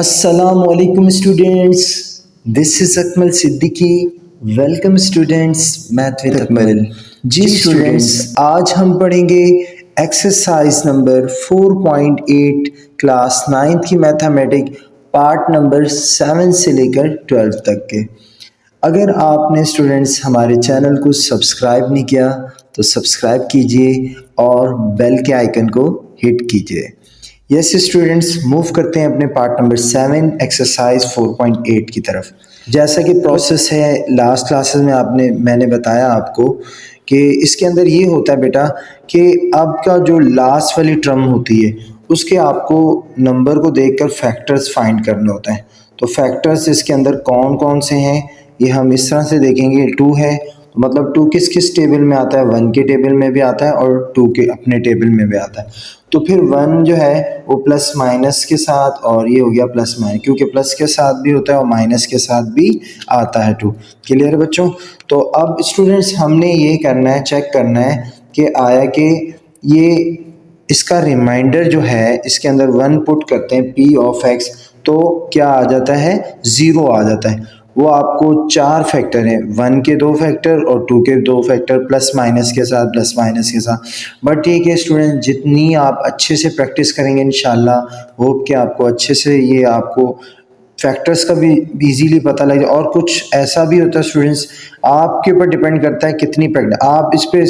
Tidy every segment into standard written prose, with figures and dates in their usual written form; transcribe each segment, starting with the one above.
Assalamualaikum students. This is Akmal Siddiqui. Welcome students. Math with Akmal. जी students, आज हम पढ़ेंगे एक्सरसाइज नंबर 4.8 क्लास 9th की मैथमेटिक पार्ट नंबर 7 से लेकर 12 तक के। अगर आपने स्टूडेंट्स हमारे चैनल को सब्सक्राइब नहीं किया तो सब्सक्राइब कीजिए और बेल के आइकन को हिट कीजिए। यस स्टूडेंट्स, मूव करते हैं अपने पार्ट नंबर 7 एक्सरसाइज 4.8 की तरफ। जैसा कि प्रोसेस है लास्ट क्लासेस में मैंने बताया आपको कि इसके अंदर ये होता है बेटा कि आपका जो लास्ट वाली टर्म होती है उसके आपको नंबर को देखकर फैक्टर्स फाइंड करने होते हैं। तो फैक्टर्स इसके अंदर कौन कौन से हैं ये हम इस तरह से देखेंगे। 2 है तो मतलब 2 किस किस टेबल में आता है, 1 के टेबल में भी आता है और 2 के अपने टेबल में भी आता है। तो फिर 1 जो है वो प्लस माइनस के साथ और ये हो गया प्लस माइनस, क्योंकि प्लस के साथ भी होता है और माइनस के साथ भी आता है 2। क्लियर है बच्चों? तो अब स्टूडेंट्स हमने ये करना है, चेक करना है कि आया कि ये इसका रिमाइंडर जो है इसके अंदर 1 पुट करते हैं p ऑफ x तो क्या आ जाता है, 0 आ जाता है। वो आपको 4 फैक्टर हैं, 1 के 2 फैक्टर और 2 के 2 फैक्टर प्लस माइनस के साथ। बट ठीक है स्टूडेंट, जितनी आप अच्छे से प्रैक्टिस करेंगे इंशाल्लाह होप कि आपको अच्छे से ये आपको फैक्टर्स का भी इजीली पता लगे। और कुछ ऐसा भी होता है स्टूडेंट्स, आपके ऊपर डिपेंड करता है कितनी प्रैक्टिस आप इस पे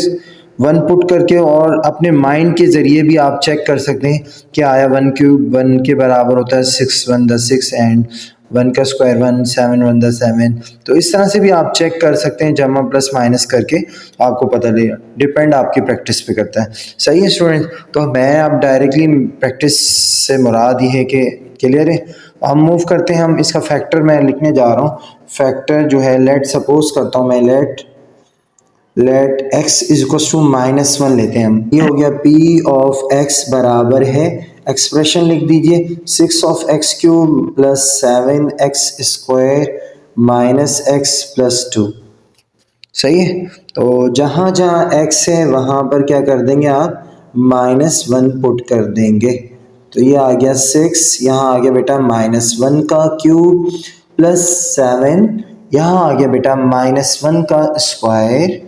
1 पुट करके और अपने माइंड के ज़रिए भी आप चेक कर सकते हैं कि आया 1 क्यूब 1 के बराबर होता है 6 1 द 6 एंड 1 का स्क्वायर 1 7 1 द 7। तो इस तरह से भी आप चेक कर सकते हैं जमा प्लस माइनस करके, आपको पता लगेगा। डिपेंड आपकी प्रैक्टिस पे करता है। सही है स्टूडेंट? तो मैं अब डायरेक्टली प्रैक्टिस से मुराद ये है कि क्लियर है। हम मूव करते हैं, हम इसका फैक्टर मैं लिखने जा रहा हूँ। फैक्टर जो है लेट सपोज करता हूँ मैं let x is equal to -1 लेते हैं हम। ये हो गया p ऑफ x बराबर है, एक्सप्रेशन लिख दीजिए 6 of x cube plus 7x square minus x plus 2। सही है? तो जहाँ जहाँ x है वहाँ पर क्या कर देंगे आप, -1 पुट कर देंगे। तो ये आ गया 6, यहाँ आ गया बेटा -1 का क्यूब प्लस 7, यहाँ आ गया बेटा -1 का स्क्वायर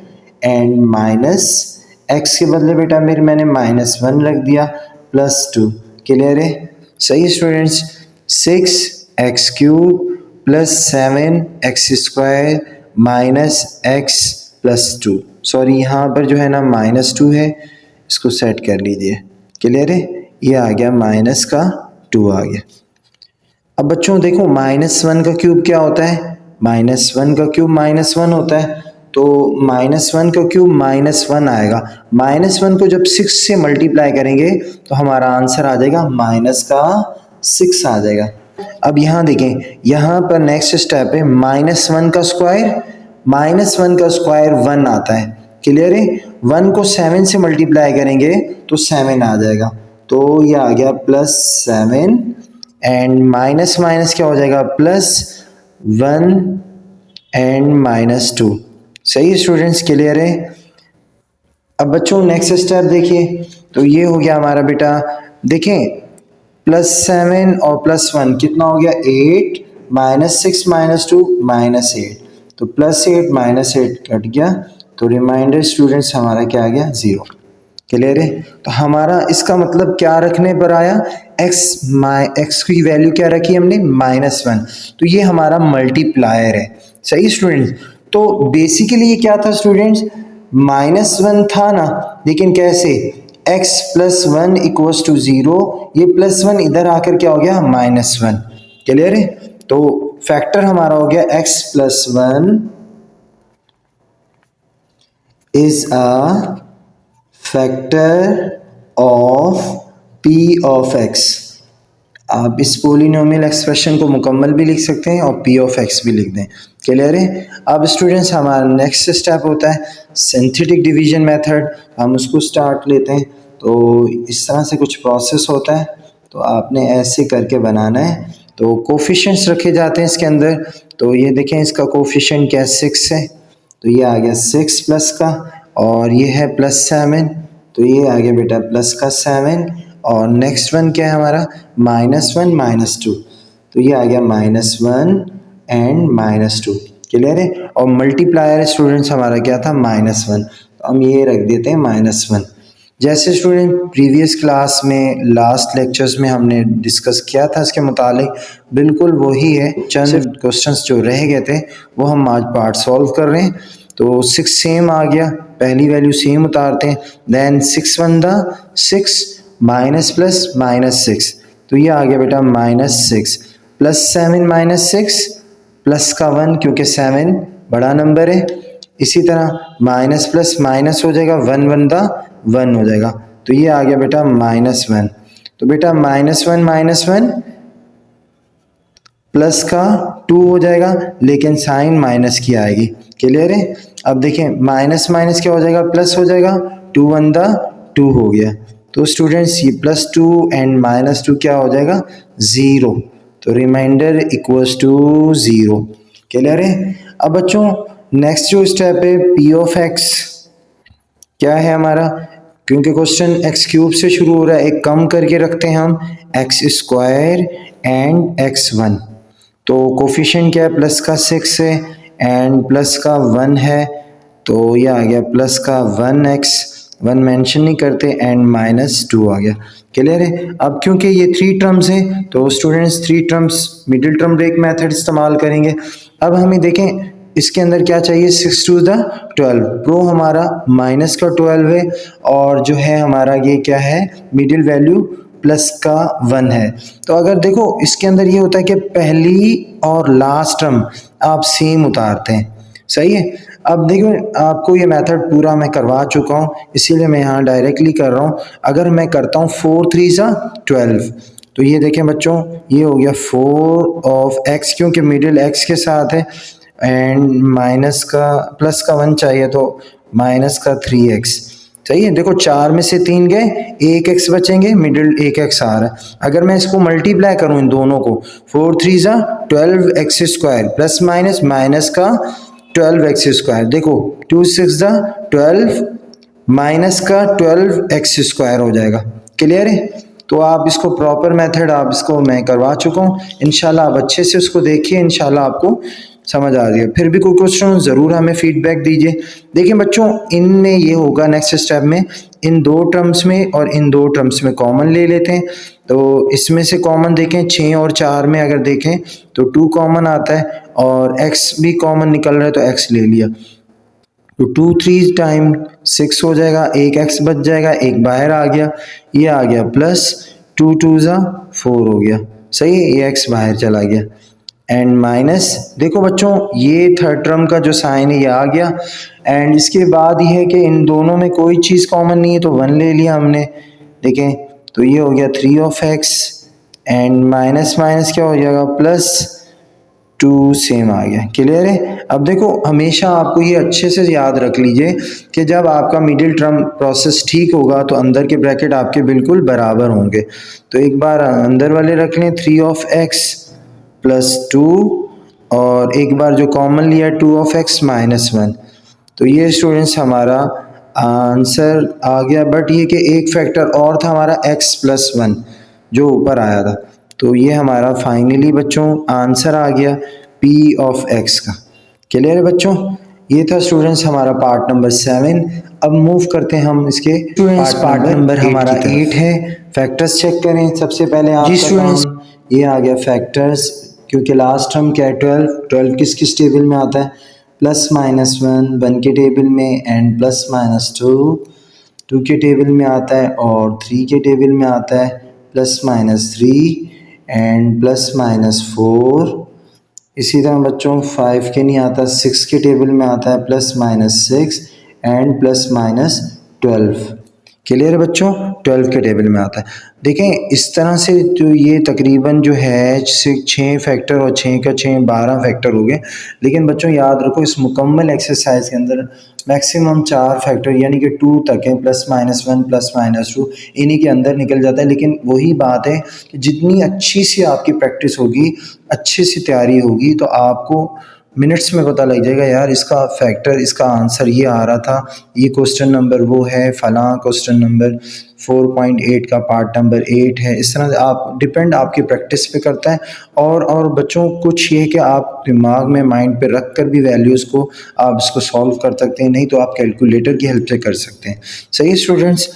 एंड माइनस एक्स के बदले बेटा मैंने -1 रख दिया प्लस 2। क्लियर है? सही students? 6x cube plus 7x square minus x plus 2। Sorry यहाँ पर जो है ना -2 है, इसको सेट कर लीजिए। क्लियर है? ये आ गया माइनस का 2 आ गया। अब बच्चों देखो -1 का क्यूब क्या होता है, -1 का क्यूब -1 होता है। तो -1 का क्यूब -1 आएगा। -1 को जब 6 से मल्टीप्लाई करेंगे तो हमारा आंसर आ जाएगा माइनस का 6 आ जाएगा। अब यहाँ देखें, यहाँ पर नेक्स्ट स्टेप है -1 का स्क्वायर। -1 का स्क्वायर 1 आता है। क्लियर है? 1 को 7 से मल्टीप्लाई करेंगे तो 7 आ जाएगा। तो ये आ गया +7 एंड माइनस माइनस क्या हो जाएगा, +1 एंड -2। सही स्टूडेंट्स? क्लियर है? अब बच्चों नेक्स्ट स्टेप देखिए, तो ये हो गया हमारा बेटा, देखें +7 और +1 कितना हो गया, 8 -6 -2 -8। तो +8 -8 कट गया, तो रिमाइंडर स्टूडेंट्स हमारा क्या आ गया, 0। क्लियर है? तो हमारा इसका मतलब क्या रखने पर आया, x की वैल्यू क्या रखी हमने, -1। तो ये हमारा मल्टीप्लायर है। सही स्टूडेंट्स? तो बेसिकली ये क्या था स्टूडेंट्स, -1 था ना, लेकिन कैसे, x + 1 = 0, ये +1 इधर आकर क्या हो गया, -1। क्लियर है? तो फैक्टर हमारा हो गया x + 1 is a factor of p of x। आप इस पोलिनोमियल एक्सप्रेशन को मुकम्मल भी लिख सकते हैं और p ऑफ x भी लिख दें। क्लियर है? अब स्टूडेंट्स हमारा नेक्स्ट स्टेप होता है सिंथेटिक डिवीजन मेथड, हम उसको स्टार्ट लेते हैं। तो इस तरह से कुछ प्रोसेस होता है, तो आपने ऐसे करके बनाना है। तो कोफिशिएंट्स रखे जाते हैं इसके अंदर। तो ये देखें इसका कोफिशिएंट क्या 6 है, तो ये आ गया 6 प्लस का, और ये है +7, तो ये आ गया बेटा प्लस का 7। और नेक्स्ट वन क्या है हमारा, -1 -2। तो ये आ गया -1 एंड -2। क्लियर है। और मल्टीप्लायर स्टूडेंट्स हमारा क्या था, -1, तो हम ये रख देते हैं -1। जैसे स्टूडेंट प्रीवियस क्लास में लास्ट लेक्चर्स में हमने डिस्कस किया था इसके मुतालिक, बिल्कुल वही है, चंद क्वेश्चंस जो रह गए थे वो हम आज पार्ट सॉल्व कर रहे हैं। तो 6 सेम आ गया, पहली वैल्यू सेम उतारते हैं, देन 6 1 6 माइनस प्लस -6, तो ये आ गया बेटा -6 +7 -6 प्लस का 1 क्योंकि 7 बड़ा नंबर है। इसी तरह माइनस प्लस माइनस हो जाएगा, 1 1 1 हो जाएगा, तो ये आ गया बेटा -1। तो बेटा -1 प्लस का 2 हो जाएगा, लेकिन साइन माइनस की आएगी। क्लियर है। अब देखें माइनस माइनस क्या हो जाएगा, प्लस हो जाएगा, 2 1 2 हो गया। तो स्टूडेंट्स ये +2 एंड -2 क्या हो जाएगा, 0, तो रिमाइंडर इक्वल्स टू 0। क्लियर है। अब बच्चों नेक्स्ट जो स्टेप है p(x) क्या है हमारा, क्योंकि क्वेश्चन x³ से शुरू हो रहा है, एक कम करके रखते हैं हम x² एंड x1। तो कोफिशिएंट क्या है, प्लस का 6 है एंड प्लस का 1 है, तो ये आ गया प्लस का 1x, 1 मेंशन नहीं करते, एंड -2 आ गया। क्लियर है। अब क्योंकि ये 3 टर्म्स हैं तो students 3 terms middle term break method इस्तेमाल करेंगे। अब हमें देखें इसके अंदर क्या चाहिए, 6 2 12, प्रो हमारा माइनस का 12 है और जो है हमारा ये क्या है, मिडिल वैल्यू प्लस का 1 है। तो अगर देखो इसके अंदर ये होता है कि पहली और लास्ट टर्म आप सेम उतारते हैं, सही है। अब देखो आपको ये मेथड पूरा मैं करवा चुका हूँ, इसीलिए मैं यहाँ डायरेक्टली कर रहा हूँ। अगर मैं करता हूँ 4 3 12, तो ये देखें बच्चों ये हो गया 4 ऑफ x, क्योंकि मिडिल x के साथ है, एंड माइनस का प्लस का 1 चाहिए तो माइनस का 3x। सही है। देखो 4 में से 3 गए, 1x बचेंगे, मिडिल 1x आ रहा है। अगर मैं इसको मल्टीप्लाई करूं इन दोनों को, 4 3 12x² प्लस माइनस का 12x², देखो 2 6 12 माइनस का 12x² हो जाएगा। क्लियर है। तो आप इसको प्रॉपर मेथड आप इसको मैं करवा चुका हूँ, इंशाल्लाह आप अच्छे से उसको देखिए, इंशाल्लाह आपको समझ आ गया। फिर भी कोई क्वेश्चन ज़रूर हमें फीडबैक दीजिए। देखिए बच्चों इनमें ये होगा नेक्स्ट स्टेप में, इन 2 टर्म्स में और इन 2 टर्म्स में कॉमन ले लेते हैं। तो इसमें से कॉमन देखें 6 और 4 में अगर देखें तो 2 कॉमन आता है और x भी कॉमन निकल रहा है, तो x ले लिया, तो 2 3 टाइम 6 हो जाएगा, एक x बच जाएगा, एक बाहर आ गया, ये आ गया प्लस 2 2 4 हो गया। सही है, ये x बाहर चला गया, एंड माइनस, देखो बच्चों ये थर्ड टर्म का जो साइन है ये आ गया, एंड इसके बाद ये है कि इन दोनों में कोई चीज़ कॉमन नहीं है तो 1 ले लिया हमने। देखें तो ये हो गया 3 of x, and minus minus क्या हो जाएगा, +2 सेम आ गया। क्लियर है। अब देखो हमेशा आपको ये अच्छे से याद रख लीजिए कि जब आपका मिडिल टर्म प्रोसेस ठीक होगा तो अंदर के ब्रैकेट आपके बिल्कुल बराबर होंगे। तो एक बार अंदर वाले रख लें, 3 ऑफ x +2, और एक बार जो कॉमन लिया 2 ऑफ x -1। तो ये स्टूडेंट्स हमारा आंसर आ गया, बट ये कि एक फैक्टर और था हमारा x + 1 जो ऊपर आया था। तो ये हमारा फाइनली बच्चों आंसर आ गया p ऑफ x का। क्लियर है बच्चों। ये था स्टूडेंट्स हमारा पार्ट नंबर 7। अब मूव करते हैं हम इसके पार्ट नंबर हमारा 8 है। फैक्टर्स चेक करें सबसे पहले आप जी स्टूडेंट्स, ये आ गया फैक्टर्स, क्योंकि लास्ट टर्म क्या है 12 किस किस टेबल में आता है, +-1 1 के टेबल में, एंड +-2 2 के टेबल में आता है, और 3 के टेबल में आता है, +-3 एंड +-4। इसी तरह बच्चों 5 के नहीं आता, 6 के टेबल में आता है, +-6 एंड +-12। क्लियर है बच्चों, 12 के टेबल में आता है। देखें इस तरह से तो ये तकरीबन जो है 6 फैक्टर और 6 का 6 12 फैक्टर हो गए। लेकिन बच्चों याद रखो इस मुकम्मल एक्सरसाइज के अंदर मैक्सिमम 4 फैक्टर यानी कि 2 तक है, +-1 +-2 इन्हीं के अंदर निकल जाता है। लेकिन वही बात है कि जितनी अच्छी सी आपकी प्रैक्टिस होगी, अच्छी सी तैयारी होगी, तो आपको मिनट्स में पता लग जाएगा यार इसका फैक्टर, इसका आंसर ये आ रहा था, ये क्वेश्चन नंबर वो है, फलां क्वेश्चन नंबर 4.8 का पार्ट नंबर 8 है। इस तरह से आप डिपेंड आपकी प्रैक्टिस पे करता है। और बच्चों कुछ ये है कि आप दिमाग में माइंड पे रख कर भी वैल्यूज़ को आप इसको सॉल्व कर सकते हैं, नहीं तो आप कैलकुलेटर की हेल्प से कर सकते हैं। सही है स्टूडेंट्स।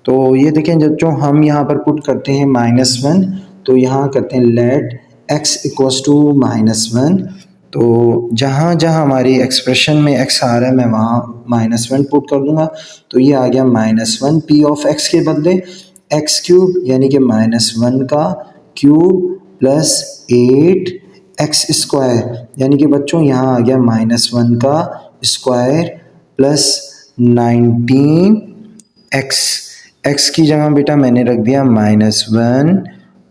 तो ये देखें जो हम यहाँ पर पुट करते हैं -1, तो यहाँ करते हैं लेट x इक्वल्स टू -1। तो जहाँ जहाँ हमारी एक्सप्रेशन में x आ रहा है मैं वहाँ -1 पुट कर दूंगा। तो ये आ गया -1 p ऑफ x के बदले x क्यूब यानी कि -1 का क्यूब प्लस 8 x स्क्वायर यानी कि बच्चों यहाँ आ गया -1 का स्क्वायर प्लस 19 x की जगह बेटा मैंने रख दिया -1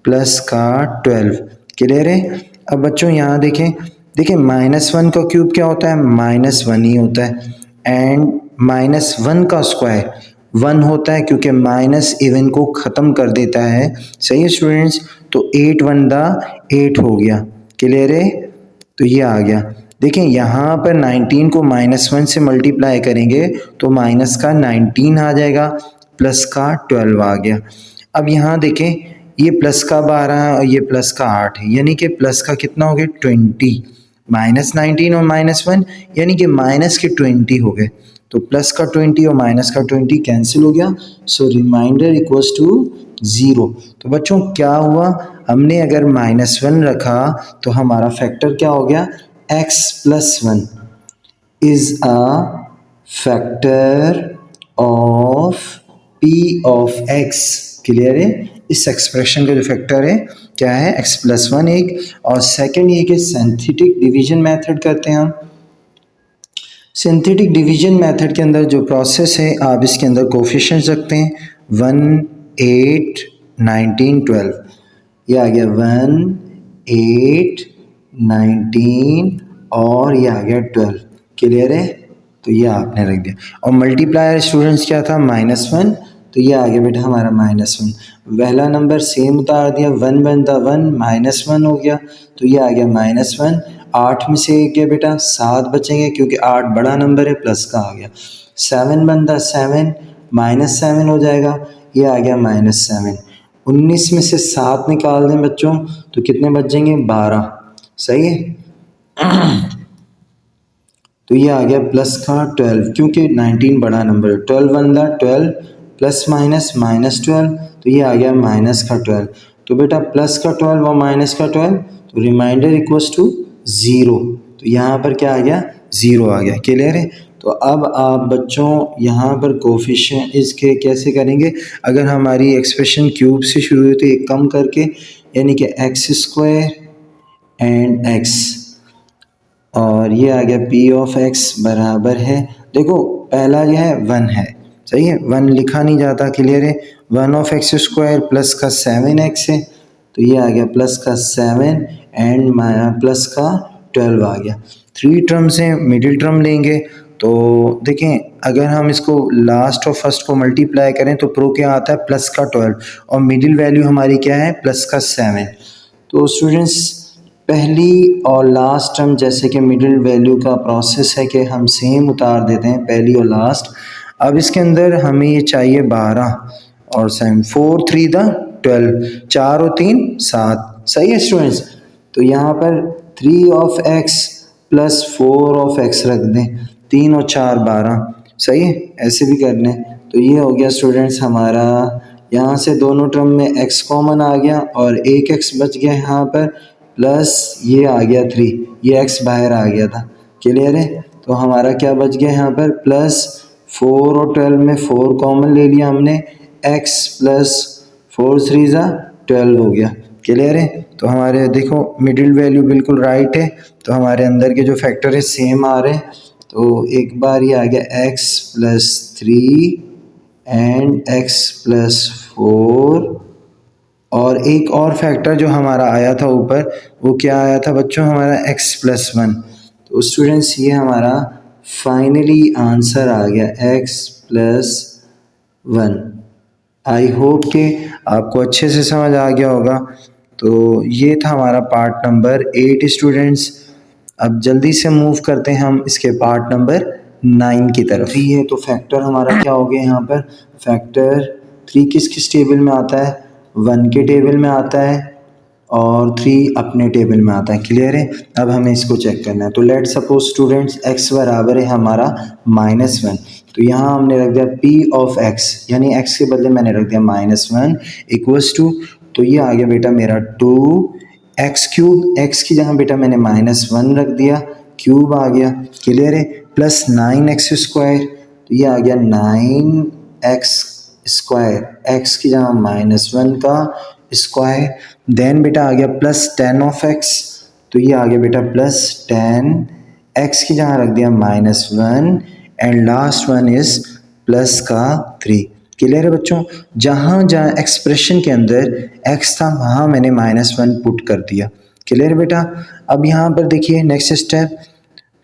प्लस का 12। क्लियर है। अब बच्चों यहाँ देखें -1 का क्यूब क्या होता है, -1 ही होता है। एंड -1 का स्क्वायर 1 होता है क्योंकि माइनस इवन को ख़त्म कर देता है। सही है स्टूडेंट्स। तो 8 1 दा 8 हो गया। क्लियर है। तो ये आ गया। देखें यहाँ पर 19 को -1 से मल्टीप्लाई करेंगे तो माइनस का 19 आ जाएगा, प्लस का 12 आ गया। अब यहाँ देखें ये प्लस का 12 है और ये प्लस का 8 है, यानी कि प्लस का कितना हो गया 20, -19 और -1 यानी कि माइनस के 20 हो गए। तो प्लस का 20 और माइनस का 20 कैंसिल हो गया। So remainder equals to 0। तो बच्चों क्या हुआ, हमने अगर -1 रखा तो हमारा फैक्टर क्या हो गया, x plus 1 is a factor of p of x। Clear है। इस एक्सप्रेशन का जो फैक्टर है क्या है, x प्लस 1 एक। और सेकंड ये कि सिंथेटिक डिवीजन मेथड करते हैं हम। सिंथेटिक डिवीजन मेथड के अंदर जो प्रोसेस है आप इसके अंदर कोफिशिएंट्स रखते हैं 1 8 19 12। ये आ गया 1 8 19 और ये आ गया 12। क्लियर है। तो ये आपने रख दिया। और मल्टीप्लायर स्टूडेंट्स क्या था, -1। तो ये आ गया बेटा हमारा -1। पहला नंबर सेम उतार दिया, 1 बनता 1 -1 हो गया। तो ये आ गया -1। 8 में से एक गया बेटा 7 बचेंगे क्योंकि 8 बड़ा नंबर है, प्लस का आ गया। 7 बनता 7 -7 हो जाएगा। ये आ गया -7। 19 में से 7 निकाल दें बच्चों तो कितने बचेंगे, 12। सही है। तो ये आ गया प्लस का 12 क्योंकि 19 बड़ा नंबर है। 12 बनता 12 प्लस माइनस -12। तो ये आ गया माइनस का 12। तो बेटा प्लस का 12 और माइनस का 12 तो रिमाइंडर इक्वल्स टू 0। तो यहाँ पर क्या आ गया, 0 आ गया। क्लियर है। तो अब आप बच्चों यहाँ पर कोफिशिएंट इसके कैसे करेंगे, अगर हमारी एक्सप्रेशन क्यूब से शुरू हुई तो एक कम करके यानी कि x स्क्वायर एंड x और ये आ गया p ऑफ x बराबर है। देखो पहला जो है 1 है, सही है, 1 लिखा नहीं जाता। क्लियर है। 1 ऑफ x स्क्वायर प्लस का 7x है। तो ये आ गया प्लस का 7 एंड प्लस का 12 आ गया। 3 टर्म से मिडिल टर्म लेंगे तो देखें अगर हम इसको लास्ट और फर्स्ट को मल्टीप्लाई करें तो प्रो क्या आता है, प्लस का 12 और मिडिल वैल्यू हमारी क्या है, प्लस का 7। तो स्टूडेंट्स पहली और लास्ट टर्म जैसे कि मिडिल वैल्यू का प्रोसेस है कि हम सेम उतार देते हैं पहली और लास्ट। अब इसके अंदर हमें ये चाहिए 12 और 7, 4 3 12, 4 और 3 7। सही है स्टूडेंट्स। तो यहाँ पर 3 of x plus 4 of x रख दें, 3 और 4 12। सही है, ऐसे भी कर लें। तो ये हो गया स्टूडेंट्स हमारा, यहाँ से दोनों टर्म में x कॉमन आ गया और एक x बच गया यहाँ पर, प्लस ये आ गया 3, ये x बाहर आ गया था। क्लियर है। तो हमारा क्या बच गया यहाँ पर, प्लस 4 और 12 में 4 कॉमन ले लिया हमने, x प्लस 4 3 12 हो गया। क्लियर है। तो हमारे देखो मिडिल वैल्यू बिल्कुल राइट है, तो हमारे अंदर के जो फैक्टर है सेम आ रहे हैं। तो एक बार ये आ गया x plus 3 and x plus 4 और एक और फैक्टर जो हमारा आया था ऊपर वो क्या आया था बच्चों, हमारा x प्लस 1। तो स्टूडेंट्स ये हमारा फाइनली आंसर आ गया x प्लस 1। आई होप कि आपको अच्छे से समझ आ गया होगा। तो ये था हमारा पार्ट नंबर 8 स्टूडेंट्स। अब जल्दी से मूव करते हैं हम इसके पार्ट नंबर 9 की तरफ। 3 है तो फैक्टर हमारा क्या हो गया यहाँ पर, फैक्टर 3 किस किस टेबल में आता है, 1 के टेबल में आता है और 3 अपने टेबल में आता है। क्लियर है। अब हमें इसको चेक करना है। तो लेट सपोज स्टूडेंट्स x बराबर है हमारा -1, तो यहाँ हमने रख दिया p ऑफ x, यानी x के बदले मैंने रख दिया -1 इक्वल्स टू, तो ये आ गया बेटा मेरा 2x क्यूब, x की जगह बेटा मैंने -1 रख दिया, क्यूब आ गया। क्लियर है। प्लस 9x स्क्वायर, तो ये आ गया 9x स्क्वायर, x की जगह -1 का स्क्वायर। देन बेटा आ गया प्लस 10 ऑफ x, तो ये आ गया बेटा प्लस 10, x की जगह रख दिया -1 and last one is plus का 3। क्लियर है बच्चों। जहाँ जहाँ एक्सप्रेशन के अंदर x था वहाँ मैंने -1 पुट कर दिया। क्लियर बेटा। अब यहाँ पर देखिए नेक्स्ट स्टेप,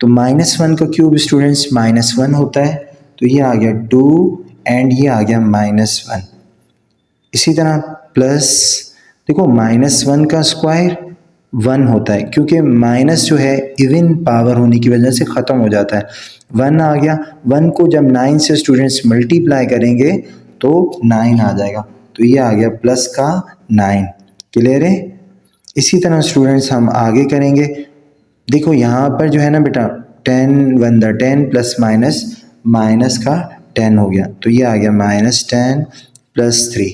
तो -1 का क्यूब स्टूडेंट्स -1 होता है, तो ये आ गया 2 एंड ये आ गया -1। इसी तरह प्लस, देखो -1 का स्क्वायर 1 होता है, क्योंकि माइनस जो है इवन पावर होने की वजह से ख़त्म हो जाता है। 1 आ गया, 1 को जब 9 से स्टूडेंट्स मल्टीप्लाई करेंगे तो 9 आ जाएगा, तो ये आ गया प्लस का 9। क्लियर है। इसी तरह स्टूडेंट्स हम आगे करेंगे। देखो यहाँ पर जो है ना बेटा 10 1 द 10 प्लस माइनस, माइनस का 10 हो गया, तो ये आ गया -10 प्लस 3।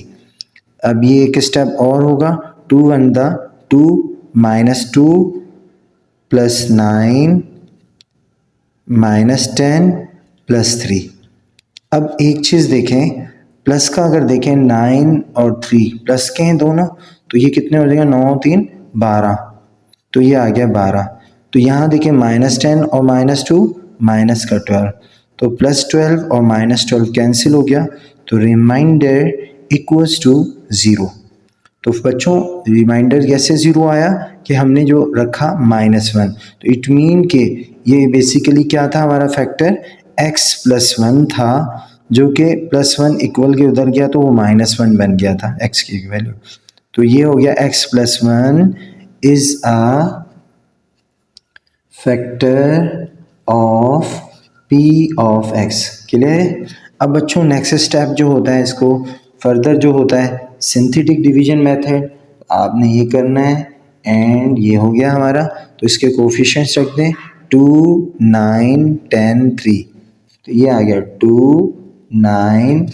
अब ये एक स्टेप और होगा, 2 1 द 2 -2 प्लस 9 -10 प्लस 3। अब एक चीज़ देखें, प्लस का अगर देखें 9 और 3 प्लस के हैं दोनों, तो ये कितने हो जाएगा, 9 3 12, तो ये आ गया 12। तो यहाँ देखिए -10 और -2 माइनस का 12, तो +12 और -12 कैंसिल हो गया, तो रिमाइंडर इक्वल्स टू 0। तो बच्चों रिमाइंडर कैसे 0 आया कि हमने जो रखा -1, तो इट मीन के ये बेसिकली क्या था, हमारा फैक्टर x + 1 था, जो कि +1 इक्वल के उधर गया तो वो -1 बन गया था x की वैल्यू। तो ये हो गया x + 1 is a factor of p of x। Clear है। अब बच्चों नेक्स्ट स्टेप जो होता है, इसको फर्दर जो होता है सिंथेटिक डिवीजन मेथड, आपने ये करना है एंड ये हो गया हमारा। तो इसके कोफिशिएंट्स रख दें 2 9 10 3, तो ये आ गया 2 9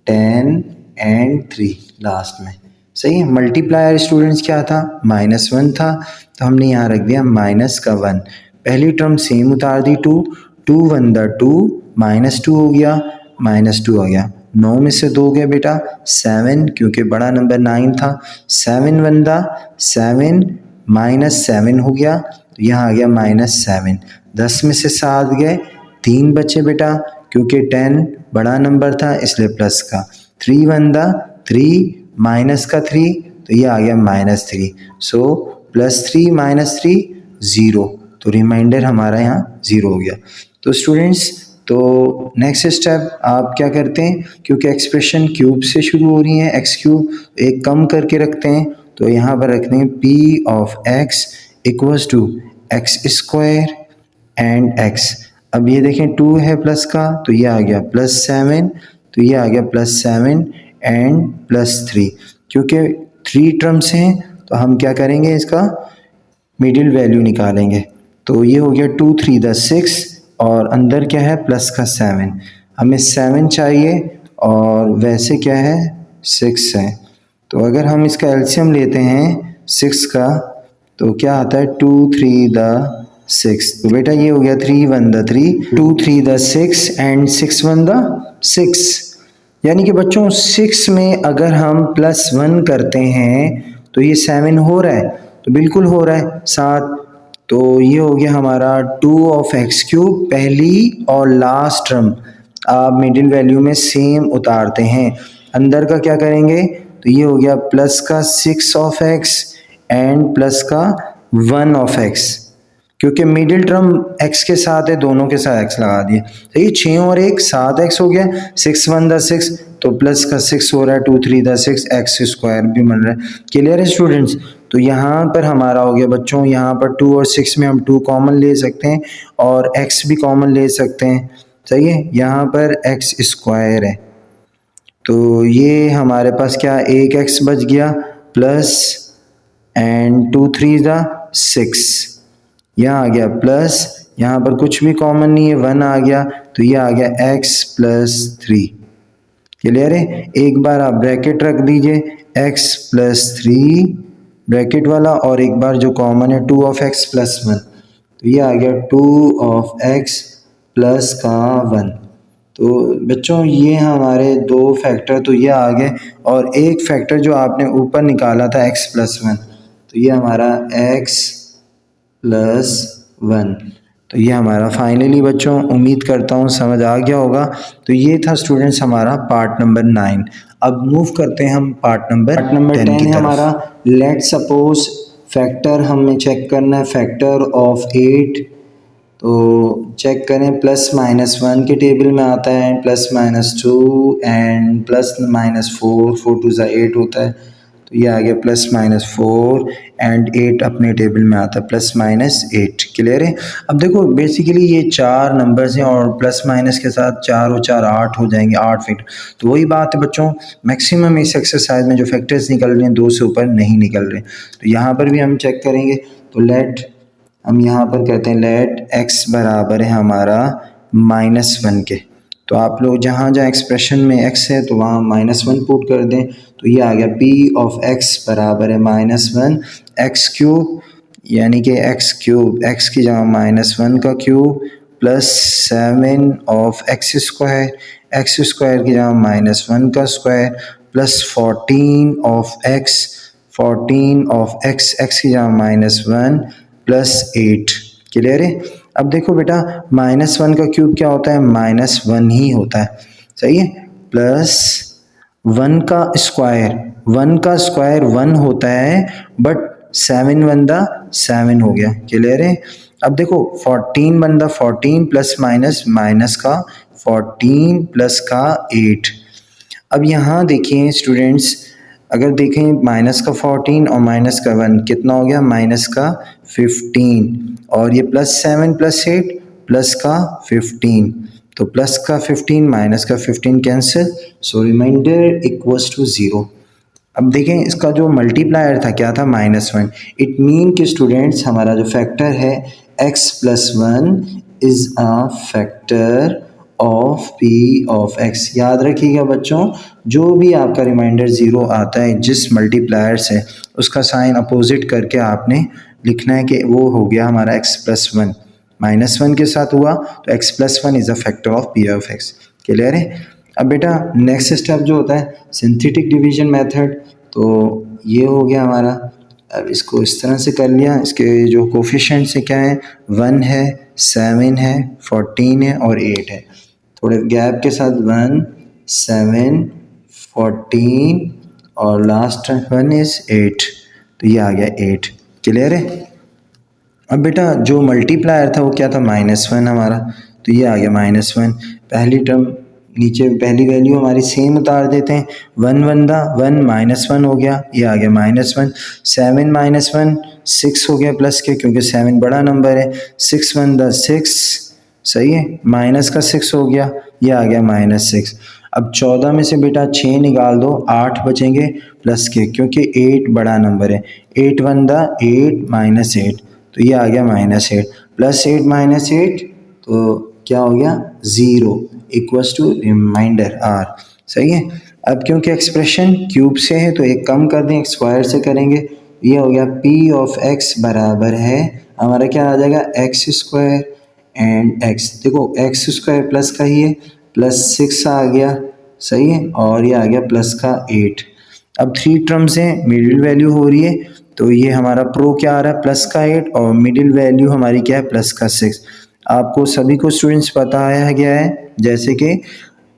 10 एंड 3 लास्ट में। सही है। मल्टीप्लायर स्टूडेंट्स क्या था, -1 था, तो हमने यहाँ रख दिया माइनस का 1। पहली टर्म सेम उतार दी 2 2 1 द 2 -2 हो गया, -2 आ गया, 9 में से 2 गया बेटा 7, क्योंकि बड़ा नंबर 9 था, 7 1 द 7 -7 हो गया, तो यहाँ आ गया -7। 10 में से 7 गए, 3 बचे बेटा, क्योंकि 10 बड़ा नंबर था इसलिए प्लस का। 3 1 द 3 माइनस का 3, तो ये आ गया -3। सो +3 -3 0, तो रिमाइंडर हमारा यहाँ 0 हो गया। तो स्टूडेंट्स, तो नेक्स्ट स्टेप आप क्या करते हैं, क्योंकि एक्सप्रेशन क्यूब से शुरू हो रही है, x क्यूब एक कम करके रखते हैं, तो यहाँ पर रखते हैं p of x equals to x² and x। अब ये देखें 2 है प्लस का, तो ये आ गया +7, तो ये आ गया +7 एंड +3। क्योंकि 3 टर्म्स हैं तो हम क्या करेंगे, इसका मिडिल वैल्यू निकालेंगे। तो ये हो गया 2 3 द 6 और अंदर क्या है प्लस का 7, हमें 7 चाहिए और वैसे क्या है 6 है। तो अगर हम इसका एलसीएम लेते हैं 6 का, तो क्या आता है 2 3 द 6, तो बेटा ये हो गया 3 1 द 3 2 3 द 6 एंड 6 1 द 6। यानी कि बच्चों 6 में अगर हम +1 करते हैं तो ये 7 हो रहा है, तो बिल्कुल हो रहा है 7। तो ये हो गया हमारा 2 ऑफ x³ पहली और लास्ट टर्म आप मिडिल वैल्यू में सेम उतारते हैं। अंदर का क्या करेंगे, तो ये हो गया प्लस का 6 ऑफ x एंड प्लस का 1 ऑफ x, क्योंकि मिडिल टर्म x के साथ है, दोनों के साथ x लगा दिए। तो ये 6 और 1 7x हो गया, 6 1 द 6, तो प्लस का 6 हो रहा है, 2 3 द 6 x² भी बन रहा है। क्लियर है स्टूडेंट्स। तो यहाँ पर हमारा हो गया बच्चों, यहाँ पर 2 और 6 में हम 2 कॉमन ले सकते हैं और x भी कॉमन ले सकते हैं। सही है। यहाँ पर x² है, तो ये हमारे पास क्या, एक एक्स बच गया प्लस एंड 2 3 ज़ा 6, यहाँ आ गया प्लस, यहाँ पर कुछ भी कॉमन नहीं है 1 आ गया, तो ये आ गया x प्लस 3। क्लियर है। एक बार आप ब्रैकेट रख दीजिए x प्लस 3 ब्रैकेट वाला, और एक बार जो कॉमन है 2 ऑफ x प्लस 1, तो ये आ गया 2 ऑफ x प्लस का 1। तो बच्चों ये हमारे दो फैक्टर तो ये आ गए, और एक फैक्टर जो आपने ऊपर निकाला था x प्लस 1, तो ये हमारा x प्लस 1। तो ये हमारा फाइनली बच्चों, उम्मीद करता हूँ समझ आ गया होगा। तो ये था स्टूडेंट्स हमारा पार्ट नंबर 9। अब मूव करते हैं हम पार्ट नंबर 10 की तरफ। हमारा लेट सपोज फैक्टर हमें चेक करना है, फैक्टर ऑफ 8। तो चेक करें, प्लस माइनस 1 के टेबल में आता है, plus minus 2 and plus minus 4, 4 2 ज़ा 8 होता है, तो ये आ गया प्लस माइनस 4 एंड 8 अपने टेबल में आता है प्लस माइनस 8। क्लियर है। अब देखो बेसिकली ये 4 नंबर्स हैं और प्लस माइनस के साथ 4 और 4 8 हो जाएंगे, 8 फैक्टर। तो वही बात है बच्चों, मैक्सिमम इस एक्सरसाइज में जो फैक्टर्स निकल रहे हैं 2 से ऊपर नहीं निकल रहे। तो यहाँ पर भी हम चेक करेंगे। तो लेट, हम यहाँ पर कहते हैं लेट x बराबर है हमारा -1 के। तो आप लोग जहाँ जहाँ एक्सप्रेशन में x है तो वहाँ -1 पुट कर दें। तो ये आ गया p ऑफ x बराबर है -1 x क्यूब, यानी कि x क्यूब, x की जगह -1 का cube plus 7 of x square, x square की जगह -1 का square plus 14 of x, 14 of x, x की जगह -1 प्लस 8। क्लियर है। अब देखो बेटा -1 का क्यूब क्या होता है, -1 ही होता है, सही है। प्लस 1 का स्क्वायर, 1 का स्क्वायर 1 होता है, बट 7 1 7 हो गया। क्लियर है। अब देखो 14 1 14 प्लस माइनस, माइनस का 14 प्लस का 8। अब यहाँ देखिए स्टूडेंट्स, अगर देखें माइनस का 14 और माइनस का 1 कितना हो गया, माइनस का 15, और ये प्लस 7 प्लस 8 प्लस का 15, तो प्लस का 15 माइनस का 15 cancel, so remainder equals to 0। अब देखें इसका जो मल्टीप्लायर था क्या था, -1। इट मीन कि स्टूडेंट्स हमारा जो फैक्टर है x plus 1 is a factor of p of x। याद रखिएगा बच्चों, जो भी आपका रिमाइंडर 0 आता है जिस मल्टीप्लायर से, उसका साइन अपोजिट करके आपने लिखना है कि वो हो गया हमारा x प्लस 1, -1 के साथ हुआ तो x plus 1 is a factor of p of x। Clear है। अब बेटा नेक्स्ट स्टेप जो होता है सिंथेटिक डिवीजन मेथड, तो ये हो गया हमारा। अब इसको इस तरह से कर लिया, इसके जो कोफिशिएंट्स है क्या है, 1 है, 7 है, 14 है और 8 है। थोड़े गैप के साथ 1 7 14 और लास्ट 1 इज़ 8, तो ये आ गया 8। क्लियर है। अब बेटा जो मल्टीप्लायर था वो क्या था, -1 हमारा, तो ये आ गया -1। पहली टर्म नीचे पहली वैल्यू हमारी सेम उतार देते हैं, 1 1 -1 हो गया, ये आ गया -1। 7 -1 6 हो गया प्लस के, क्योंकि 7 बड़ा नंबर है, 6 1 6, सही है, माइनस का 6 हो गया, ये आ गया -6। अब 14 में से बेटा 6 निकाल दो, 8 बचेंगे प्लस के, क्योंकि 8 बड़ा नंबर है, 8 1 8 -8, तो ये आ गया -8 प्लस 8 -8, तो क्या हो गया 0 इक्वल्स टू रिमाइंडर r। सही है। अब क्योंकि एक्सप्रेशन क्यूब से है तो एक कम कर दें, एक स्क्वायर से करेंगे, ये हो गया p ऑफ x बराबर है हमारा क्या आ जाएगा, x स्क्वायर एंड x, देखो x स्क्वायर प्लस का ही है, प्लस 6 आ गया, सही है, और ये आ गया प्लस का 8। अब 3 टर्म्स हैं, मिडिल वैल्यू हो रही है, तो ये हमारा प्रो क्या आ रहा है, प्लस का 8, और मिडिल वैल्यू हमारी क्या है, प्लस का 6। आपको सभी को स्टूडेंट्स बताया गया है जैसे कि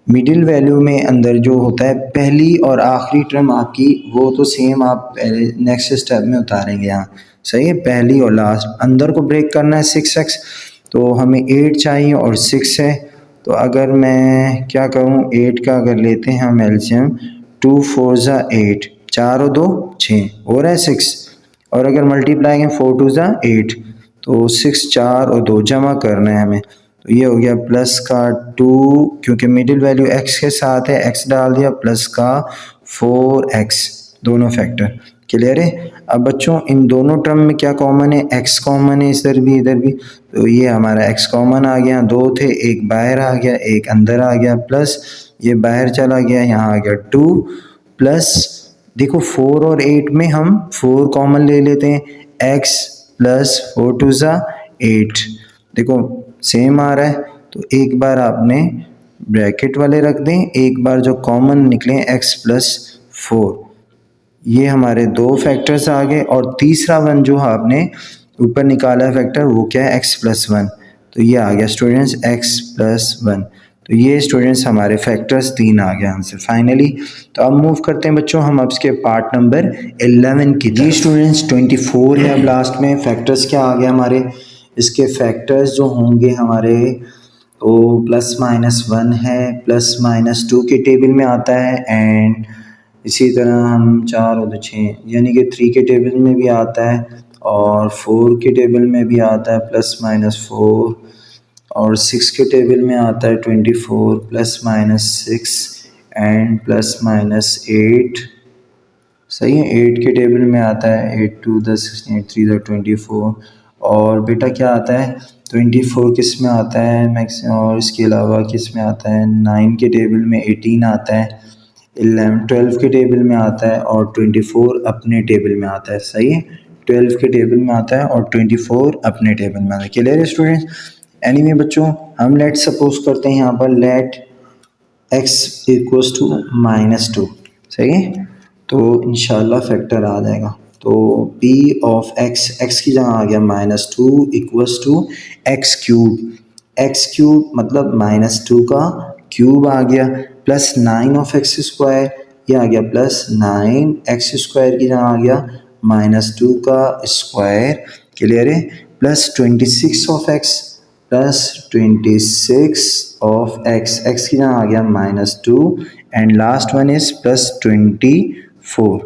मिडिल वैल्यू में अंदर जो होता है पहली और आखिरी टर्म आपकी, वो तो सेम आप पहले नेक्स्ट स्टेप में उतारेंगे यहाँ, सही है। पहली और लास्ट अंदर को ब्रेक करना है 6x, तो हमें 8 चाहिए और 6 है, तो अगर मैं क्या करूँ, 8 का अगर लेते हैं हम एलसीएम, 2 4 ज़ा 8, 4 और 2 6 हो रहा है 6, और अगर मल्टीप्लाई करें 4 2 ज़ा 8, तो 6 4 और 2 जमा करना है हमें, तो ये हो गया प्लस का 2, क्योंकि मिडिल वैल्यू x के साथ है, x डाल दिया, प्लस का 4x, दोनों फैक्टर। क्लियर है। अब बच्चों इन दोनों टर्म में क्या कॉमन है, x कॉमन है, इधर भी, तो ये हमारा x कॉमन आ गया, दो थे, एक बाहर आ गया, एक अंदर आ गया, प्लस ये बाहर चला गया, यहाँ आ गया 2, प्लस देखो 4 और 8 में हम 4 कॉमन ले लेते हैं, x प्लस 4 टू ज़ा 8, देखो सेम आ रहा है, तो एक बार आपने ब्रैकेट वाले रख दें, एक बार जो कॉमन निकले x प्लस 4, ये हमारे दो फैक्टर्स आ गए, और तीसरा वन जो आपने ऊपर निकाला है फैक्टर, वो क्या है, x प्लस 1, तो ये आ गया स्टूडेंट्स x प्लस 1। तो ये स्टूडेंट्स हमारे फैक्टर्स 3 आ गया आंसर फाइनली। तो अब मूव करते हैं बच्चों हम अब इसके पार्ट नंबर 11 की। जी स्टूडेंट्स 24 है अब लास्ट में। फैक्टर्स क्या आ गया हमारे, इसके फैक्टर्स जो होंगे हमारे, तो प्लस माइनस 1 है, प्लस माइनस 2 के टेबल में आता है, एंड इसी तरह हम 4 और 6 यानी कि 3 के टेबल में भी आता है, और 4 के टेबल में भी आता है प्लस माइनस 4, और 6 के टेबल में आता है 24 plus minus 6 and plus minus 8, सही है। 8 के टेबल में आता है 8 टू द 16, 8 3 द 24, और बेटा क्या आता है 24 किस में आता है मैक्सिमम, और इसके अलावा किस में आता है, 9 के टेबल में 18 आता है, 12 के टेबल में आता है, और 24 अपने टेबल में आता है, सही है। 12 के टेबल में आता है और 24 अपने टेबल में आता है। क्लियर है स्टूडेंट्स। एनीवे बच्चों हम लेट सपोज करते हैं यहाँ पर लेट x इक्वल्स टू -2, सही है, तो इंशाल्लाह फैक्टर आ जाएगा। तो p ऑफ x की जगह आ गया -2 इक्वल्स टू x क्यूब मतलब -2 का क्यूब आ गया, प्लस 9 ऑफ एक्स स्क्वायर, ये आ गया प्लस 9 एक्स स्क्वायर की जगह आ गया -2 का स्क्वायर, क्लियर है, plus 26 of x plus 26 of x की जगह आ गया -2, and last one is plus 24,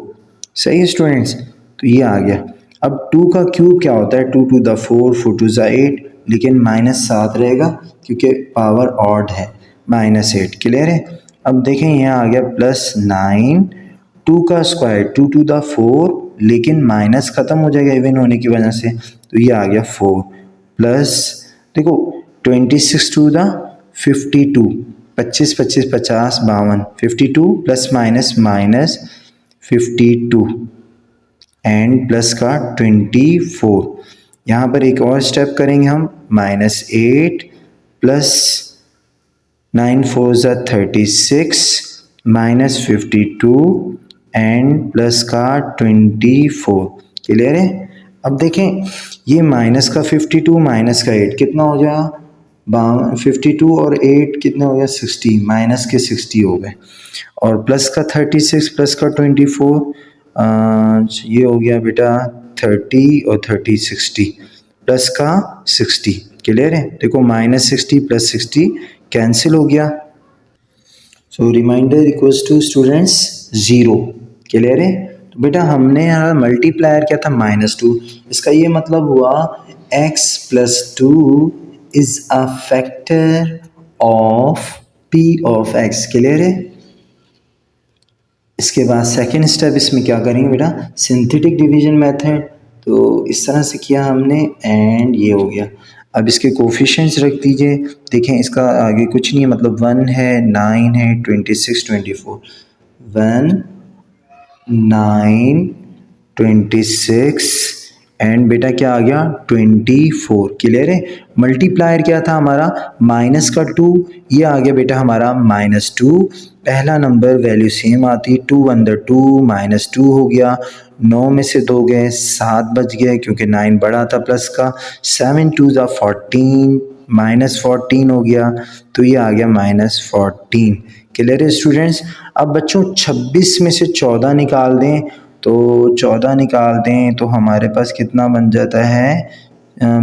सही है स्टूडेंट्स। तो ये आ गया। अब 2 का क्यूब क्या होता है, 2 टू द 4, 4 टू द 8, लेकिन -7 रहेगा क्योंकि पावर ऑड है, -8, क्लियर है। अब देखें यहाँ आ गया प्लस 9, 2 का स्क्वायर 2 टू द 4, लेकिन माइनस ख़त्म हो जाएगा इवन होने की वजह से, तो ये आ गया 4, प्लस देखो 26 to the 52, 25 25 50 52, 52 plus minus minus 52 and plus का 24, यहाँ पर एक और स्टेप करेंगे हम, -8 प्लस 9 4 ज़ा 36 -52 एंड प्लस का 24, क्लियर है। अब देखें ये माइनस का 52 माइनस का 8 कितना हो जाएगा, 52 और 8 कितना हो गया 60, माइनस के 60 हो गए, और प्लस का 36 प्लस का 24, ये हो गया बेटा 30 और 30 60 प्लस का 60, क्लियर है। देखो -60 प्लस 60 कैंसिल हो गया, so remainder equals to students 0, clear है। तो बेटा हमने यहाँ मल्टीप्लायर क्या था -2, इसका ये मतलब हुआ x plus 2 is a factor of p of x, clear है। इसके बाद सेकेंड स्टेप इसमें क्या करेंगे बेटा, सिंथेटिक डिवीजन मेथड, तो इस तरह से किया हमने, एंड ये हो गया। अब इसके कोफिशिएंट्स रख दीजिए, देखें इसका आगे कुछ नहीं है, मतलब 1 है 9 है 26 24, 1 9 26 एंड बेटा क्या आ गया 24, क्लियर है। मल्टीप्लायर क्या था हमारा माइनस का 2, ये आ गया बेटा हमारा -2, पहला नंबर वैल्यू सेम आती, 2 1 द 2 -2 हो गया, 9 में से 2 गए 7 बच गए क्योंकि 9 बड़ा था प्लस का, 7 2 द 14 -14 हो गया, तो ये आ गया -14, क्लियर है स्टूडेंट्स। अब बच्चों 26 में से 14 निकाल दें, तो 14 निकाल दें तो हमारे पास कितना बन जाता है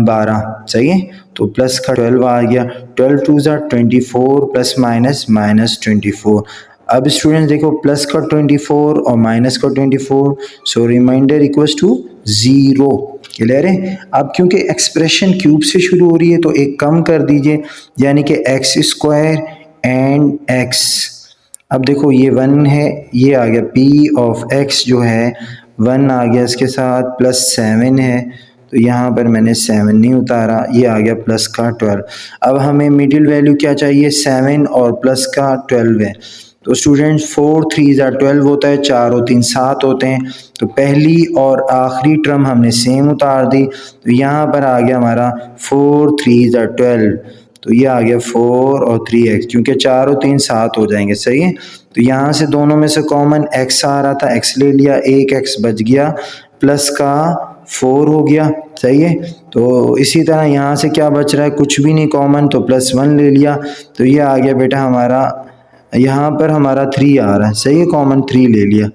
12, सही है। तो प्लस का 12 आ गया, 12 2 ज़ा 24 प्लस माइनस -24। अब स्टूडेंट्स देखो प्लस का 24 और माइनस का 24, so remainder equals to zero. Clear है। अब क्योंकि एक्सप्रेशन क्यूब से शुरू हो रही है तो एक कम कर दीजिए, यानी कि एक्स स्क्वायर एंड एक्स। अब देखो ये 1 है, ये आ गया पी ऑफ एक्स जो है 1 आ गया, इसके साथ प्लस 7 है, तो यहाँ पर मैंने 7 नहीं उतारा, ये आ गया प्लस का 12। अब हमें मिडिल वैल्यू क्या चाहिए, 7 और प्लस का 12 है। तो स्टूडेंट्स 4 3 ज़ा 12 होता है, 4 और 3 7 होते हैं, तो पहली और आखिरी टर्म हमने सेम उतार दी, तो यहाँ पर आ गया हमारा 4 3 ज़ा 12, तो ये आ गया 4 और 3x, क्योंकि 4 और 3 7 हो जाएंगे। सही है। तो यहाँ से दोनों में से कॉमन x आ रहा था, x ले लिया, एक x बच गया, प्लस का 4 हो गया। सही है। तो इसी तरह यहाँ से क्या बच रहा है, कुछ भी नहीं कॉमन, तो प्लस 1 ले लिया, तो ये आ गया बेटा हमारा, यहाँ पर हमारा 3 आ रहा है। सही है, कॉमन 3 ले लिया,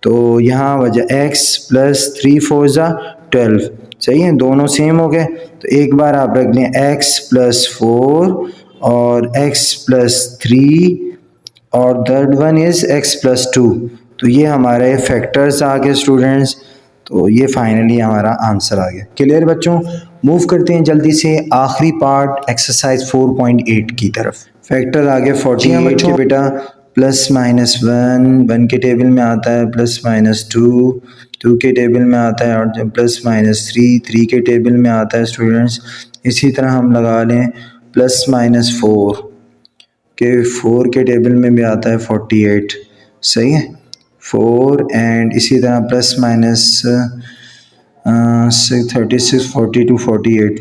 तो यहाँ वजह x प्लस 3 4 ज़ा 12। सही है, दोनों सेम हो गए, तो एक बार आप रख लें x प्लस 4 और x प्लस 3 और third one is x plus 2, तो ये हमारे फैक्टर्स आ गए स्टूडेंट्स, तो ये फाइनली हमारा आंसर आ गया। क्लियर बच्चों। मूव करते हैं जल्दी से आखिरी पार्ट एक्सरसाइज 4.8 की तरफ। फैक्टर आ गया 48 के बेटा, प्लस माइनस 1 के टेबल में आता है, प्लस माइनस 2 के टेबल में आता है, और प्लस माइनस 3 के टेबल में आता है स्टूडेंट्स। इसी तरह हम लगा लें प्लस माइनस 4 के टेबल में भी आता है 48। सही है, 4 एंड इसी तरह प्लस माइनस 36 42 48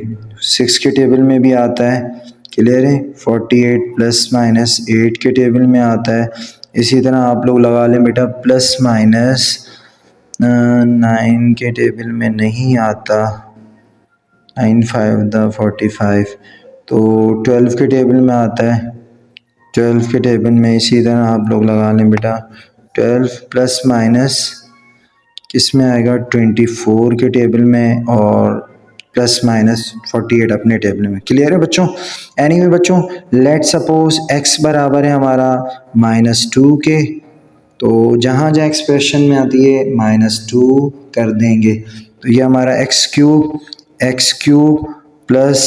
6 के टेबल में भी आता है। क्लियर है। 48 प्लस माइनस 8 के टेबल में आता है। इसी तरह आप लोग लगा लें बेटा प्लस माइनस 9 के टेबल में नहीं आता, 9 5 द 45, तो 12 के टेबल में आता है, 12 के टेबल में इसी तरह आप लोग लगा लें बेटा 12 प्लस माइनस किस में आएगा, 24 के टेबल में, और प्लस माइनस 48 अपने टेबल में। क्लियर है बच्चों। एनीवे बच्चों, लेट सपोज x बराबर है हमारा -2 के, तो जहाँ जहाँ एक्सप्रेशन में आती है -2 कर देंगे, तो ये हमारा x क्यूब प्लस,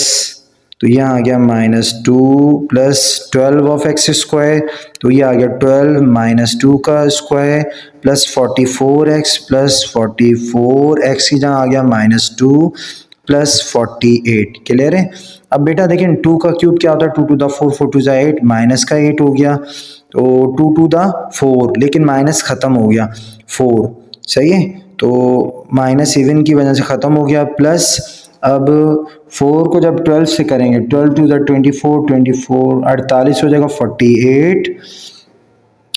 तो ये आ गया -2 प्लस 12 ऑफ एक्स स्क्वायर, तो ये आ गया 12 -2 का square plus 44x plus 44x की जहाँ आ गया -2 प्लस 48। क्लियर है। अब बेटा देखें 2 का क्यूब क्या होता है, 2 to the 4 4 to the 8, minus का 8 हो गया, तो 2 टू द 4, लेकिन माइनस ख़त्म हो गया 4। सही है, तो माइनस इवन की वजह से ख़त्म हो गया, प्लस अब 4 को जब 12 से करेंगे, 12 टू द 24 48 हो जाएगा 48।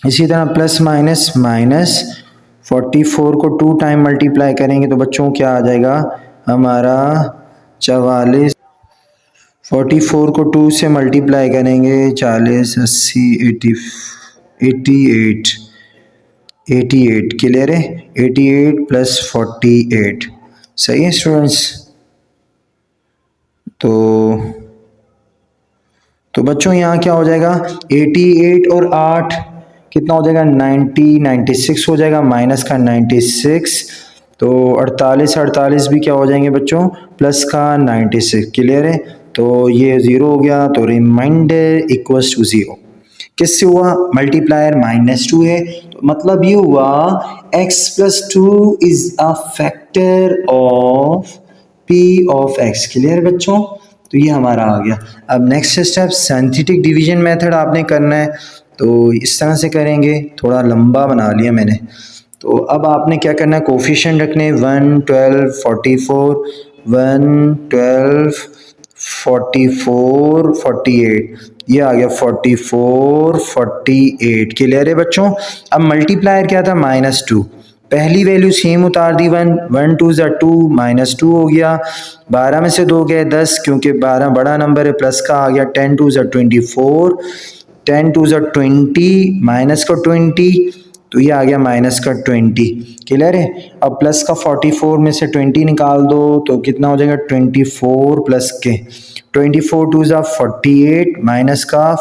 इसी तरह प्लस माइनस 44 को 2 टाइम मल्टीप्लाई करेंगे तो बच्चों क्या आ जाएगा हमारा 44। 44 को 2 से मल्टीप्लाई करेंगे, 40 80 88। क्लियर है। 88 प्लस 48। सही है स्टूडेंट्स। तो बच्चों यहाँ क्या हो जाएगा, 88 और 8 कितना हो जाएगा, 96 हो जाएगा, माइनस का 96, तो 48 भी क्या हो जाएंगे बच्चों, प्लस का 96। क्लियर है। तो ये 0 हो गया, तो रिमाइंडर इक्वल्स टू 0 किससे हुआ, मल्टीप्लायर -2 है, तो मतलब ये हुआ x plus 2 is a factor of p of x। Clear बच्चों। तो ये हमारा आ गया। अब next step synthetic division method आपने करना है, तो इस तरह से करेंगे, थोड़ा लंबा बना लिया मैंने। तो अब आपने क्या करना है, कोफिशिएंट रखने 1 12 44, 1 12 44 48, ये आ गया 44 48। क्लियर है बच्चों। अब मल्टीप्लायर क्या था, -2, पहली वैल्यू सेम उतार दी, 1 2 ज़ा 2, -2 हो गया, 12 में से 2 गए 10, क्योंकि 12 बड़ा नंबर है, प्लस का आ गया 10 2 ज़ा 24, 10 2 ज़ा 20, माइनस का 20, तो ये आ गया माइनस का 20। क्लियर है। अब प्लस का 44 में से 20 निकाल दो तो कितना हो जाएगा, 24 प्लस के 24 2 ज़ा 48, माइनस का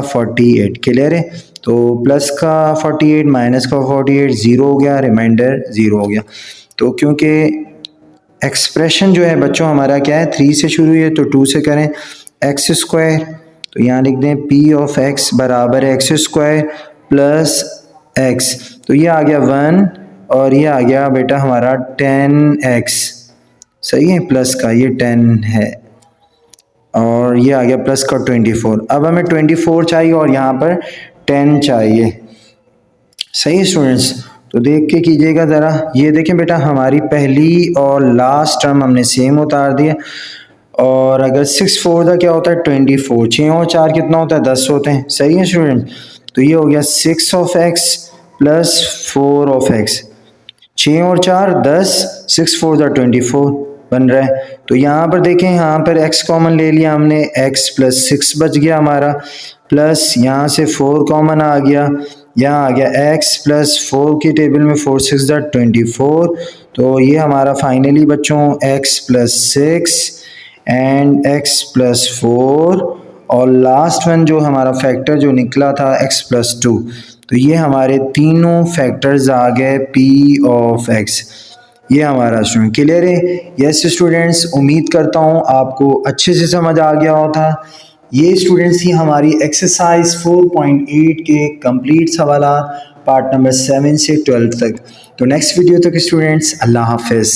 48। क्लियर है। तो प्लस का 48 माइनस का 48 ज़ीरो हो गया, रिमाइंडर ज़ीरो हो गया। तो क्योंकि एक्सप्रेशन जो है बच्चों हमारा क्या है, 3 से शुरू हुई है तो 2 से करें, एक्स स्क्वायर, तो यहाँ लिख दें पी ऑफ एक्स बराबर है एक्स स्क्वायर प्लस एक्स, तो ये आ गया 1 और ये आ गया बेटा हमारा 10x, सही है, प्लस का ये 10 है और ये आ गया प्लस का 24। अब हमें 24 चाहिए और यहाँ पर 10 चाहिए, सही है स्टूडेंट्स। तो देख के कीजिएगा ज़रा, ये देखें बेटा हमारी पहली और लास्ट टर्म हमने सेम उतार दिया, और अगर 6 4 का क्या होता है 24, 6 और 4 कितना होता है 10 होते हैं, सही है स्टूडेंट। तो ये हो गया 6 of x plus 4 of x, 6 और 4 10, 6 4 24 बन रहा है। तो यहाँ पर देखें, यहाँ पर x कॉमन ले लिया हमने, x प्लस 6 बच गया हमारा, प्लस यहाँ से 4 कॉमन आ गया, यहाँ आ गया x प्लस 4 की टेबल में 4 6 24, तो ये हमारा फाइनली बच्चों x plus 6 and x plus 4, और लास्ट वन जो हमारा फैक्टर जो निकला था x प्लस 2, तो ये हमारे तीनों फैक्टर्स आ गए p ऑफ x। ये हमारा स्टूडेंट क्लियर है। यस स्टूडेंट्स, उम्मीद करता हूँ आपको अच्छे से समझ आ गया होता। ये स्टूडेंट्स ही हमारी एक्सरसाइज 4.8 के कंप्लीट सवालात पार्ट नंबर 7 से 12 तक। तो नेक्स्ट वीडियो तक स्टूडेंट्स, अल्लाह हाफिज़।